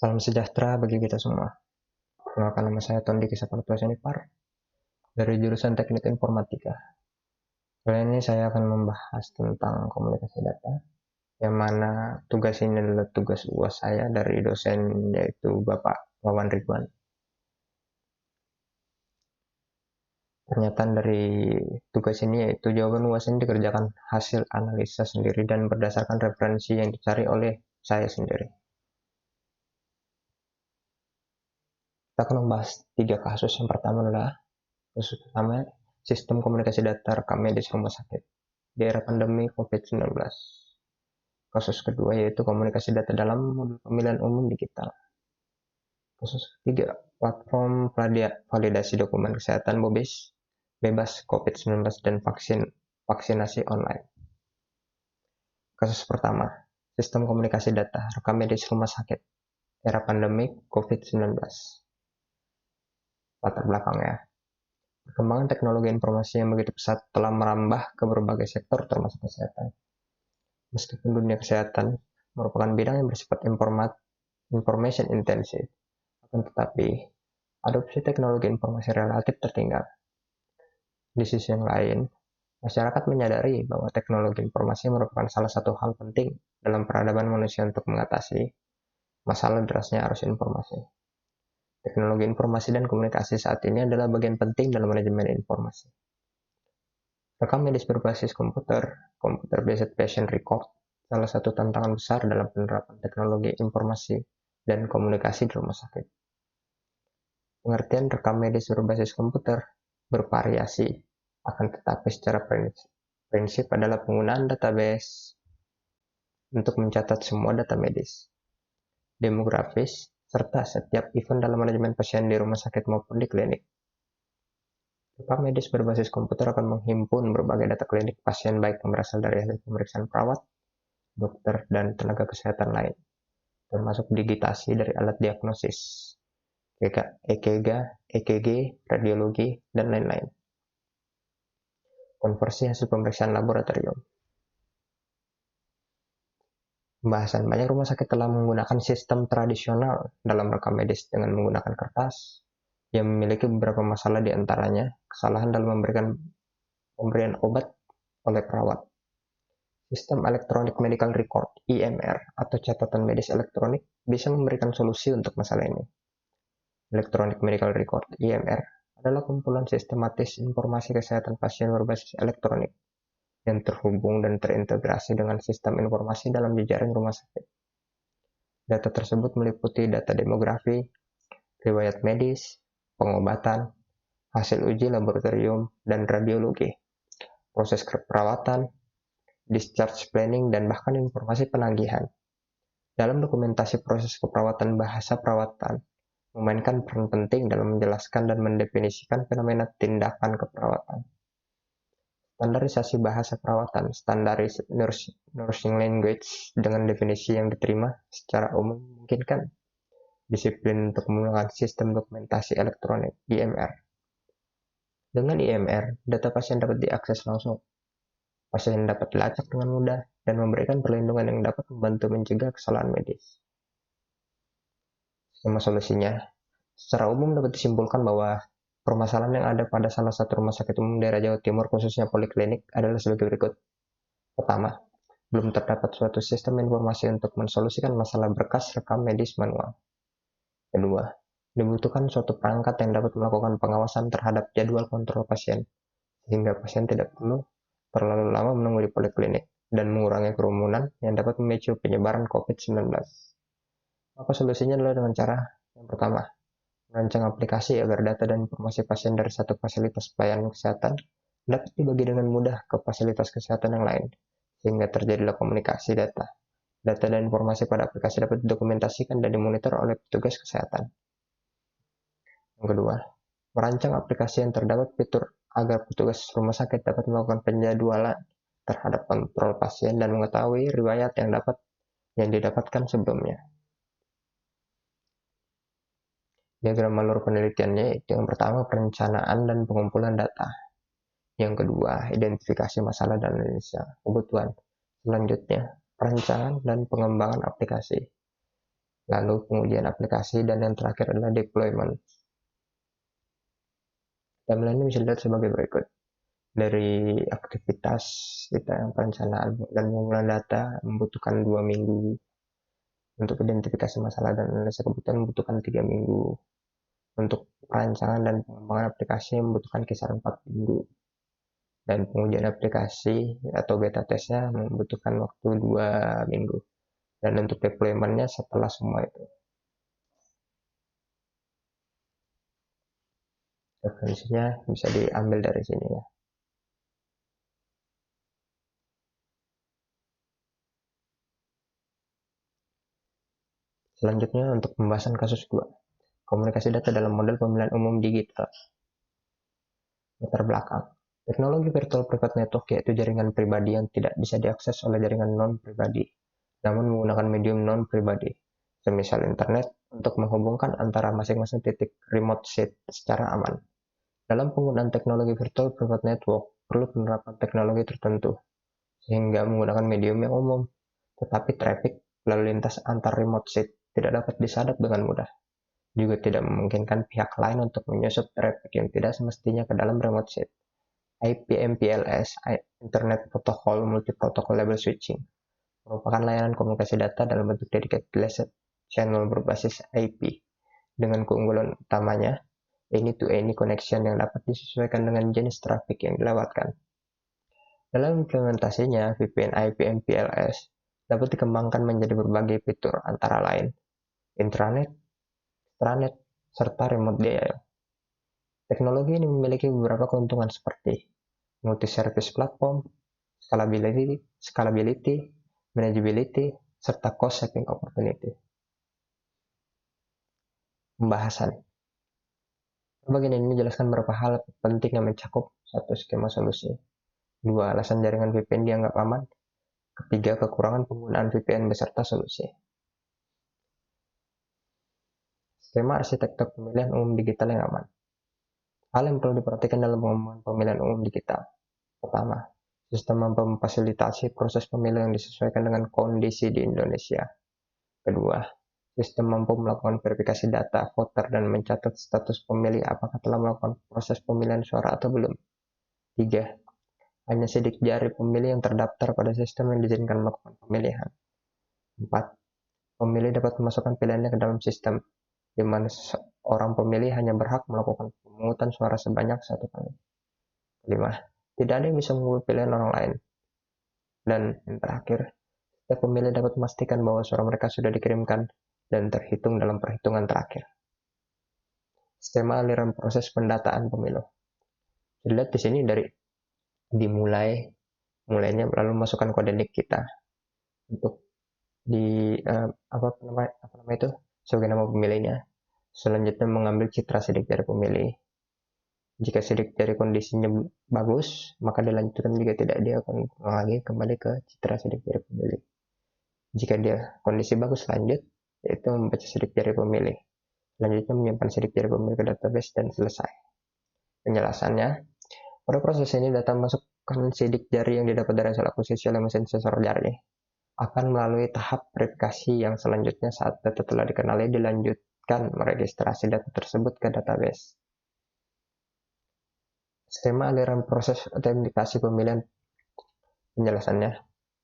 Salam sejahtera bagi kita semua. Perkenalkan, nama saya Tondi Kisapar dari jurusan Teknik Informatika. Kali ini saya akan membahas tentang komunikasi data, yang mana tugas ini adalah tugas UAS saya dari dosen, yaitu Bapak Wawan Ridwan. Pernyataan dari tugas ini yaitu jawaban UAS ini dikerjakan hasil analisa sendiri dan berdasarkan referensi yang dicari oleh saya sendiri. Kita akan membahas 3 kasus. Yang pertama adalah kasus pertama, sistem komunikasi data rekam medis rumah sakit di era pandemi COVID-19. Kasus kedua yaitu komunikasi data dalam modul pemilihan umum digital. Kasus ketiga, platform validasi dokumen kesehatan bebas COVID-19 dan vaksinasi online. Kasus pertama, sistem komunikasi data rekam medis rumah sakit era pandemi COVID-19. Latar belakangnya, perkembangan teknologi informasi yang begitu pesat telah merambah ke berbagai sektor termasuk kesehatan. Meskipun dunia kesehatan merupakan bidang yang bersifat information intensive, akan tetapi adopsi teknologi informasi relatif tertinggal. Di sisi yang lain, masyarakat menyadari bahwa teknologi informasi merupakan salah satu hal penting dalam peradaban manusia untuk mengatasi masalah derasnya arus informasi. Teknologi informasi dan komunikasi saat ini adalah bagian penting dalam manajemen informasi. Rekam medis berbasis computer-based patient record, salah satu tantangan besar dalam penerapan teknologi informasi dan komunikasi di rumah sakit. Pengertian rekam medis berbasis komputer bervariasi, akan tetapi secara prinsip adalah penggunaan database untuk mencatat semua data medis, demografis, serta setiap event dalam manajemen pasien di rumah sakit maupun di klinik. Rekam medis berbasis komputer akan menghimpun berbagai data klinik pasien baik yang berasal dari hasil pemeriksaan perawat, dokter, dan tenaga kesehatan lain, termasuk digitasi dari alat diagnosis, EKG, radiologi, dan lain-lain. Konversi hasil pemeriksaan laboratorium. Pembahasan, banyak rumah sakit telah menggunakan sistem tradisional dalam rekam medis dengan menggunakan kertas yang memiliki beberapa masalah, di antaranya kesalahan dalam pemberian obat oleh perawat. Sistem Electronic Medical Record (EMR) atau catatan medis elektronik bisa memberikan solusi untuk masalah ini. Electronic Medical Record (EMR) adalah kumpulan sistematis informasi kesehatan pasien berbasis elektronik yang terhubung dan terintegrasi dengan sistem informasi dalam jejaring rumah sakit. Data tersebut meliputi data demografi, riwayat medis, pengobatan, hasil uji laboratorium dan radiologi, proses perawatan, discharge planning, dan bahkan informasi penagihan. Dalam dokumentasi proses keperawatan, bahasa perawatan memainkan peran penting dalam menjelaskan dan mendefinisikan fenomena tindakan keperawatan. Standarisasi bahasa perawatan, standarized nursing language dengan definisi yang diterima secara umum memungkinkan disiplin untuk menggunakan sistem dokumentasi elektronik (EMR). Dengan EMR, data pasien dapat diakses langsung. Pasien dapat dilacak dengan mudah dan memberikan perlindungan yang dapat membantu mencegah kesalahan medis. Skema solusinya, secara umum dapat disimpulkan bahwa permasalahan yang ada pada salah satu rumah sakit umum daerah Jawa Timur, khususnya poliklinik, adalah sebagai berikut. Pertama, belum terdapat suatu sistem informasi untuk mensolusikan masalah berkas rekam medis manual. Kedua, dibutuhkan suatu perangkat yang dapat melakukan pengawasan terhadap jadwal kontrol pasien, sehingga pasien tidak perlu terlalu lama menunggu di poliklinik dan mengurangi kerumunan yang dapat memicu penyebaran COVID-19. Maka solusinya adalah dengan cara yang pertama, merancang aplikasi agar data dan informasi pasien dari satu fasilitas pelayanan kesehatan dapat dibagi dengan mudah ke fasilitas kesehatan yang lain, sehingga terjadilah komunikasi data. Data dan informasi pada aplikasi dapat didokumentasikan dan dimonitor oleh petugas kesehatan. Yang kedua, merancang aplikasi yang terdapat fitur agar petugas rumah sakit dapat melakukan penjadwalan terhadap kontrol pasien dan mengetahui riwayat yang didapatkan sebelumnya. Diagram alur penelitiannya itu yang pertama, perencanaan dan pengumpulan data. Yang kedua, identifikasi masalah dan analisa kebutuhan. Selanjutnya, perencanaan dan pengembangan aplikasi. lalu pengujian aplikasi, dan yang terakhir adalah deployment. Timeline ini bisa dilihat sebagai berikut. Dari aktivitas kita, perencanaan dan pengumpulan data membutuhkan 2 minggu. Untuk identifikasi masalah dan analisa kebutuhan membutuhkan 3 minggu. Untuk perancangan dan pengembangan aplikasi membutuhkan kisaran 4 minggu. Dan pengujian aplikasi atau beta testnya membutuhkan waktu 2 minggu. Dan untuk deploymentnya setelah semua itu. Referensinya bisa diambil dari sini ya. Selanjutnya untuk pembahasan kasus 2. Komunikasi data dalam model pemilihan umum digital. Latar belakang. Teknologi virtual private network yaitu jaringan pribadi yang tidak bisa diakses oleh jaringan non-pribadi, namun menggunakan medium non-pribadi, semisal internet, untuk menghubungkan antara masing-masing titik remote site secara aman. Dalam penggunaan teknologi virtual private network, perlu penerapan teknologi tertentu, sehingga menggunakan medium yang umum, tetapi traffic lalu lintas antar remote site tidak dapat disadap dengan mudah. Juga tidak memungkinkan pihak lain untuk menyusup traffic yang tidak semestinya ke dalam remote site. IP/MPLS (Internet Protocol Multi-Protocol Label Switching) merupakan layanan komunikasi data dalam bentuk dedicated channel berbasis IP, dengan keunggulan utamanya any-to-any connection yang dapat disesuaikan dengan jenis traffic yang dilewatkan. Dalam implementasinya, VPN IP/MPLS dapat dikembangkan menjadi berbagai fitur, antara lain intranet, extranet, serta remote DIA. Teknologi ini memiliki beberapa keuntungan seperti multi-service platform, scalability, manageability, serta cost-saving opportunity. Pembahasan. Bagian ini menjelaskan beberapa hal penting yang mencakup satu skema solusi. 2. Alasan jaringan VPN dianggap aman. 3. Kekurangan penggunaan VPN beserta solusi. Skema arsitektur pemilihan umum digital yang aman. Hal yang perlu diperhatikan dalam pengembangan pemilihan umum digital. Pertama, sistem mampu memfasilitasi proses pemilu yang disesuaikan dengan kondisi di Indonesia. Kedua, sistem mampu melakukan verifikasi data voter dan mencatat status pemilih apakah telah melakukan proses pemilihan suara atau belum. 3. Hanya sidik jari pemilih yang terdaftar pada sistem yang diizinkan melakukan pemilihan. 4. Pemilih dapat memasukkan pilihannya ke dalam sistem, di mana orang pemilih hanya berhak melakukan pemungutan suara sebanyak 1 kali. 5. Tidak ada yang bisa mengubah pilihan orang lain. Dan yang terakhir, setiap pemilih dapat memastikan bahwa suara mereka sudah dikirimkan dan terhitung dalam perhitungan terakhir. Skema aliran proses pendataan pemilu. Dilihat di sini dari mulainya lalu masukkan kode NIK kita untuk di apa nama itu sebagai nama pemilihnya. Selanjutnya mengambil citra sidik jari pemilih. Jika sidik jari kondisinya bagus, maka dilanjutkan. Jika tidak, dia akan lagi kembali ke citra sidik jari pemilih. Jika dia kondisi bagus, lanjut, yaitu membaca sidik jari pemilih. Selanjutnya menyimpan sidik jari pemilih ke database dan selesai. Penjelasannya, pada proses ini data masukkan sidik jari yang didapat dari hasil akuisisi oleh mesin sensor jari akan melalui tahap verifikasi yang selanjutnya. Saat data telah dikenali, dilanjutkan meregistrasi data tersebut ke database. Skema aliran proses autentikasi pemilihan. Penjelasannya,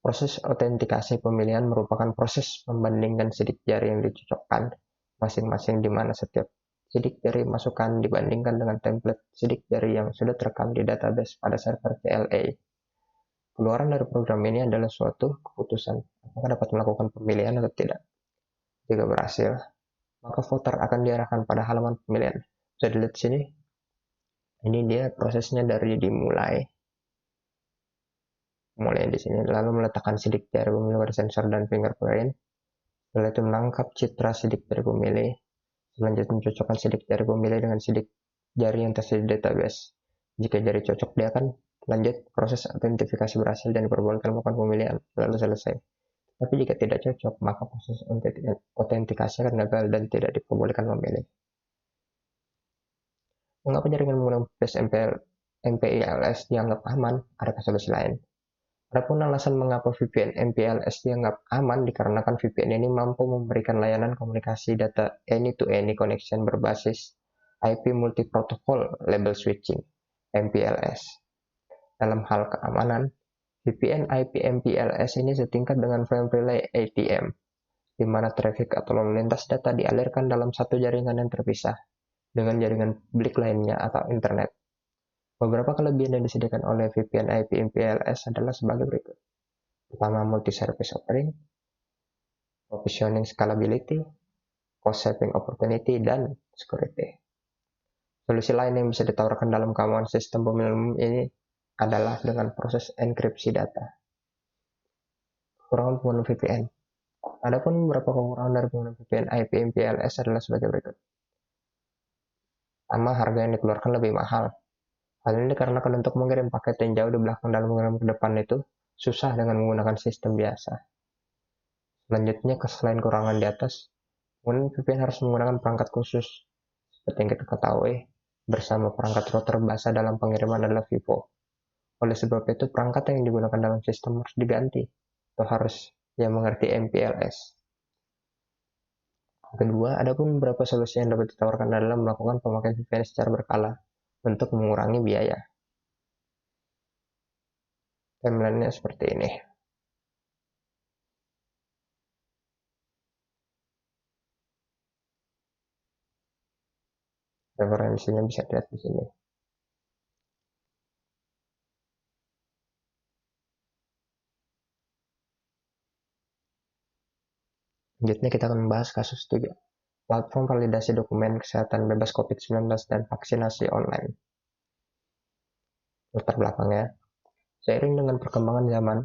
proses autentikasi pemilihan merupakan proses membandingkan sidik jari yang dicocokkan masing-masing, di mana setiap sidik jari masukan dibandingkan dengan template sidik jari yang sudah terekam di database pada server CLA. Keluaran dari program ini adalah suatu keputusan apakah dapat melakukan pemilihan atau tidak. Jika berhasil, maka voter akan diarahkan pada halaman pemilihan. Bisa dilihat di sini. Ini dia prosesnya dari dimulai. Mulai di sini, lalu meletakkan sidik jari pemilih pada sensor dan fingerprint. Setelah itu menangkap citra sidik jari pemilih. Selanjutnya mencocokkan sidik jari pemilih dengan sidik jari yang tersedia di database. Jika jari cocok, dia akan lanjut proses autentifikasi berhasil dan diperbolehkan melakukan pemilihan, lalu selesai. Tapi jika tidak cocok, maka proses autentikasi akan gagal dan tidak diperbolehkan memilih. Mengapa jaringan menggunakan MPLS dianggap aman? Adakah solusi lain? Adapun alasan mengapa VPN MPLS dianggap aman dikarenakan VPN ini mampu memberikan layanan komunikasi data any-to-any connection berbasis IP multi-protocol label switching (MPLS). Dalam hal keamanan, VPN IP MPLS ini setingkat dengan frame relay ATM, di mana traffic atau lalu lintas data dialirkan dalam satu jaringan yang terpisah dengan jaringan publik lainnya atau internet. Beberapa kelebihan yang disediakan oleh VPN IP MPLS adalah sebagai berikut. Pertama, multi-service offering, provisioning scalability, cost-saving opportunity, dan security. Solusi lain yang bisa ditawarkan dalam keamanan sistem pemilihan ini adalah dengan proses enkripsi data. Kekurangan penggunaan VPN. Adapun beberapa kekurangan dari penggunaan VPN IP MPLS adalah sebagai berikut. Pertama, harga yang dikeluarkan lebih mahal. Hal ini dikarenakan untuk mengirim paket yang jauh di belakang dan mengirim ke depan itu susah dengan menggunakan sistem biasa. Selanjutnya, selain kekurangan di atas, penggunaan VPN harus menggunakan perangkat khusus. Seperti yang kita ketahui, bersama perangkat router basa dalam pengiriman adalah Vivo. Oleh sebab itu, perangkat yang digunakan dalam sistem harus diganti, atau harus yang mengerti MPLS. Kedua, ada pun beberapa solusi yang dapat ditawarkan adalah melakukan pemakaian VPN secara berkala untuk mengurangi biaya. Timeline-nya seperti ini. Referensinya bisa dilihat di sini. Selanjutnya kita akan membahas kasus 3. Platform validasi dokumen kesehatan bebas COVID-19 dan vaksinasi online. Latar belakangnya, seiring dengan perkembangan zaman,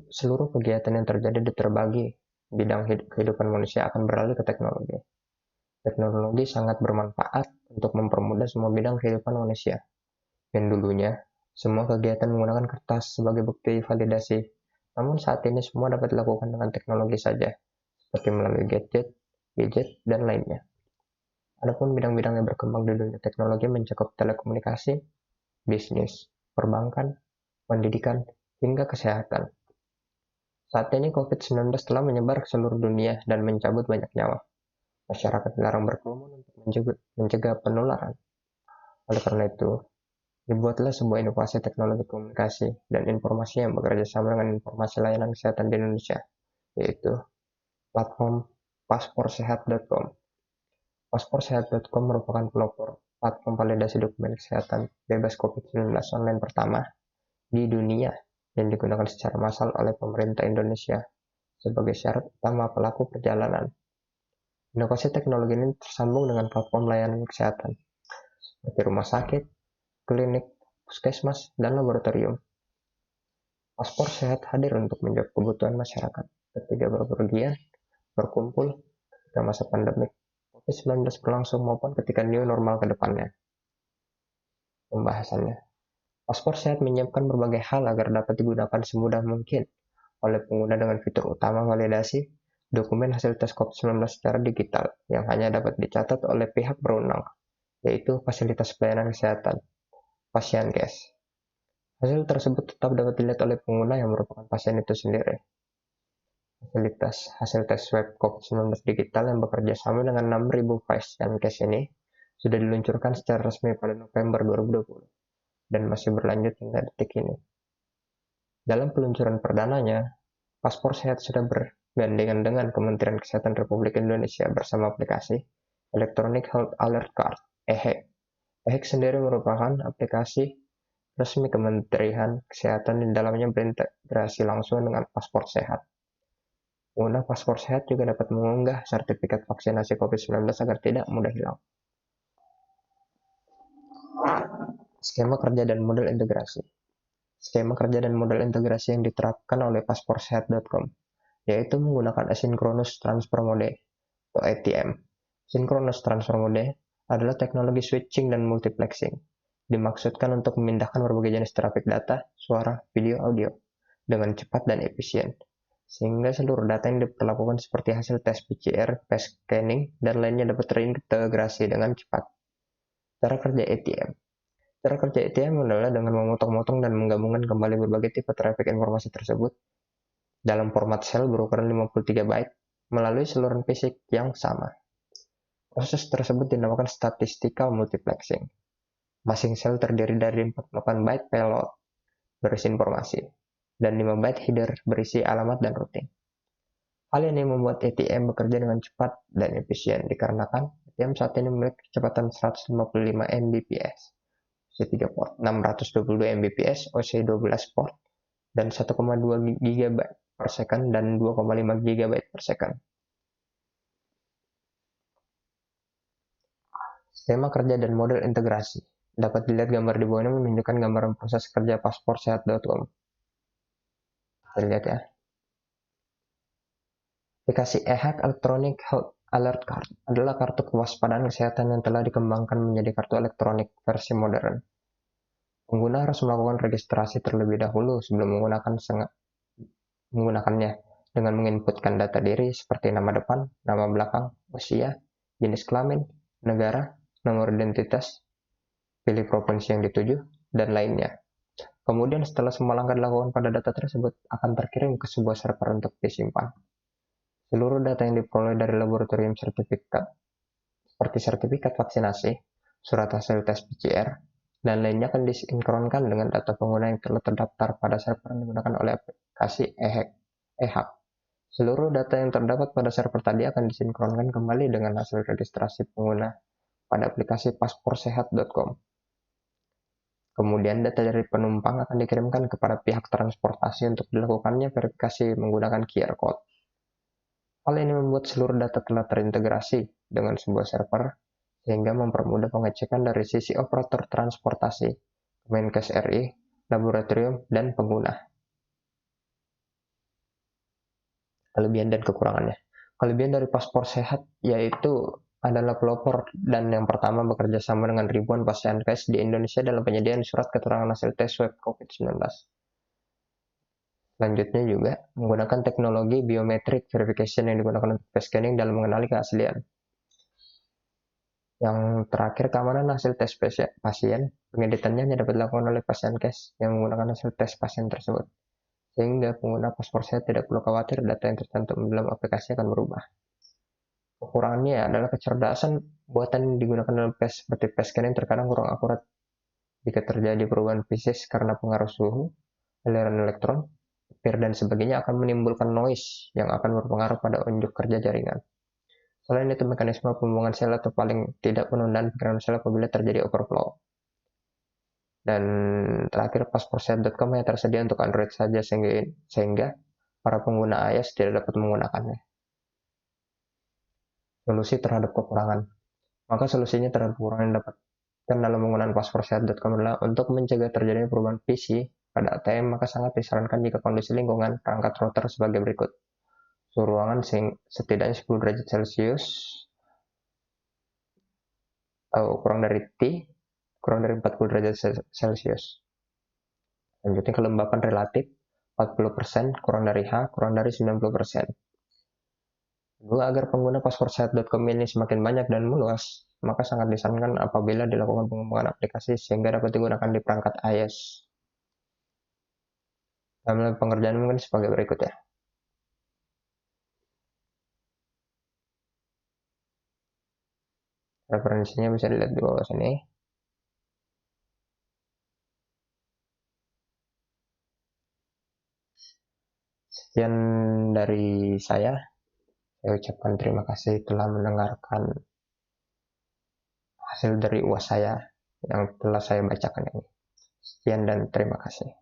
seluruh kegiatan yang terjadi terbagi bidang kehidupan manusia akan beralih ke teknologi. Teknologi sangat bermanfaat untuk mempermudah semua bidang kehidupan manusia. Yang dulunya, semua kegiatan menggunakan kertas sebagai bukti validasi, namun saat ini semua dapat dilakukan dengan teknologi saja, seperti melalui gadget, dan lainnya. Adapun bidang-bidang yang berkembang di dunia teknologi mencakup telekomunikasi, bisnis, perbankan, pendidikan, hingga kesehatan. Saat ini COVID-19 telah menyebar ke seluruh dunia dan mencabut banyak nyawa. Masyarakat dilarang berkerumun untuk mencegah penularan. Oleh karena itu, dibuatlah sebuah inovasi teknologi komunikasi dan informasi yang bekerja sama dengan informasi layanan kesehatan di Indonesia, yaitu platform pasporsehat.com. Pasporsehat.com merupakan pelopor platform validasi dokumen kesehatan bebas COVID-19 online pertama di dunia yang digunakan secara massal oleh pemerintah Indonesia sebagai syarat utama pelaku perjalanan. Inovasi teknologi ini tersambung dengan platform layanan kesehatan seperti rumah sakit, klinik, puskesmas, dan laboratorium. Paspor Sehat hadir untuk menjawab kebutuhan masyarakat ketika bepergian, berkumpul, ketika masa pandemik COVID-19 berlangsung maupun ketika new normal ke depannya. Pembahasannya. Paspor Sehat menyiapkan berbagai hal agar dapat digunakan semudah mungkin oleh pengguna dengan fitur utama validasi dokumen hasil tes COVID-19 secara digital yang hanya dapat dicatat oleh pihak berwenang, yaitu fasilitas pelayanan kesehatan, Pasienkes. Hasil tersebut tetap dapat dilihat oleh pengguna yang merupakan pasien itu sendiri. Fasilitas hasil tes swab COVID-19 digital yang bekerja sama dengan 6.000 Pasienkes ini sudah diluncurkan secara resmi pada November 2020 dan masih berlanjut hingga detik ini. Dalam peluncuran perdananya, Paspor Sehat sudah bergandengan dengan Kementerian Kesehatan Republik Indonesia bersama aplikasi Electronic Health Alert Card (EHEC). EHEC sendiri merupakan aplikasi resmi Kementerian Kesehatan di dalamnya berintegrasi langsung dengan Paspor Sehat. Pengguna Paspor Sehat juga dapat mengunggah sertifikat vaksinasi COVID-19 agar tidak mudah hilang. Skema kerja dan model integrasi. Skema kerja dan model integrasi yang diterapkan oleh pasporsehat.com, yaitu menggunakan Asynchronous Transfer Mode atau ATM. Synchronous Transfer Mode adalah teknologi switching dan multiplexing. Dimaksudkan untuk memindahkan berbagai jenis trafik data, suara, video, audio dengan cepat dan efisien, sehingga seluruh data yang diperlakukan seperti hasil tes PCR, tes scanning, dan lainnya dapat terintegrasi dengan cepat. Cara kerja ATM. Cara kerja ETM adalah dengan memotong-motong dan menggabungkan kembali berbagai tipe traffic informasi tersebut dalam format sel berukuran 53 byte melalui saluran fisik yang sama. Proses tersebut dinamakan statistical multiplexing. Masing sel terdiri dari 48 byte payload berisi informasi dan 5 byte header berisi alamat dan routing. Hal ini membuat ATM bekerja dengan cepat dan efisien dikarenakan ATM saat ini memiliki kecepatan 155 Mbps, OC3 port, 622 Mbps, OC12 port, dan 1,2 GB per second dan 2,5 GB per second. Skema kerja dan model integrasi. Dapat dilihat gambar di bawah ini menunjukkan gambaran proses kerja pasportsehat.com. Kita lihat ya. Aplikasi eHealth Electronic Health Alert Card adalah kartu kewaspadaan kesehatan yang telah dikembangkan menjadi kartu elektronik versi modern. Pengguna harus melakukan registrasi terlebih dahulu sebelum menggunakannya dengan menginputkan data diri seperti nama depan, nama belakang, usia, jenis kelamin, negara, nomor identitas, pilih provinsi yang dituju, dan lainnya. Kemudian setelah semua langkah dilakukan pada data tersebut akan terkirim ke sebuah server untuk disimpan. Seluruh data yang diperoleh dari laboratorium sertifikat, seperti sertifikat vaksinasi, surat hasil tes PCR, dan lainnya akan disinkronkan dengan data pengguna yang telah terdaftar pada server yang digunakan oleh aplikasi eHealth. Seluruh data yang terdapat pada server tadi akan disinkronkan kembali dengan hasil registrasi pengguna pada aplikasi pasportsehat.com. Kemudian data dari penumpang akan dikirimkan kepada pihak transportasi untuk dilakukannya verifikasi menggunakan QR code. Hal ini membuat seluruh data telah terintegrasi dengan sebuah server sehingga mempermudah pengecekan dari sisi operator transportasi, Kemenkes RI, laboratorium, dan pengguna. Kelebihan dan kekurangannya. Kelebihan dari paspor sehat yaitu adalah pelopor dan yang pertama bekerja sama dengan ribuan pasienkes di Indonesia dalam penyediaan surat keterangan hasil tes swab COVID-19. Selanjutnya juga menggunakan teknologi biometric verification yang digunakan untuk face scanning dalam mengenali keaslian. Yang terakhir, keamanan hasil tes pasien. Pengeditannya hanya dapat dilakukan oleh pasienkes yang menggunakan hasil tes pasien tersebut. Sehingga pengguna paspor sehat tidak perlu khawatir data yang tercantum dalam aplikasi akan berubah. Kekurangannya adalah kecerdasan buatan yang digunakan dalam tes seperti face scanning terkadang kurang akurat jika terjadi perubahan fisis karena pengaruh suhu, aliran elektron, petir dan sebagainya akan menimbulkan noise yang akan berpengaruh pada unjuk kerja jaringan. Selain itu, mekanisme pembuangan sel atau paling tidak penundaan pikiran sel apabila terjadi overflow. Dan terakhir, pasportsehat.com hanya tersedia untuk Android saja sehingga para pengguna iOS tidak dapat menggunakannya. Solusi terhadap kekurangan. Maka solusinya terhadap kekurangan yang dapatkan dalam penggunaan pasportsehat.com adalah untuk mencegah terjadinya perubahan visi pada ATM, maka sangat disarankan jika kondisi lingkungan perangkat router sebagai berikut. Suhu ruangan setidaknya 10 derajat Celcius atau kurang dari 40 derajat Celcius. Selanjutnya kelembapan relatif 40%, kurang dari H, kurang dari 90%. Kedua, agar pengguna pasportsehat.com ini semakin banyak dan meluas, maka sangat disarankan apabila dilakukan pengembangan aplikasi sehingga dapat digunakan di perangkat iOS. Dalam pengerjaan mungkin sebagai berikut ya. Referensinya bisa dilihat di bawah sini. Sekian dari saya ucapkan terima kasih telah mendengarkan hasil dari UAS saya yang telah saya bacakan ini. Sekian dan terima kasih.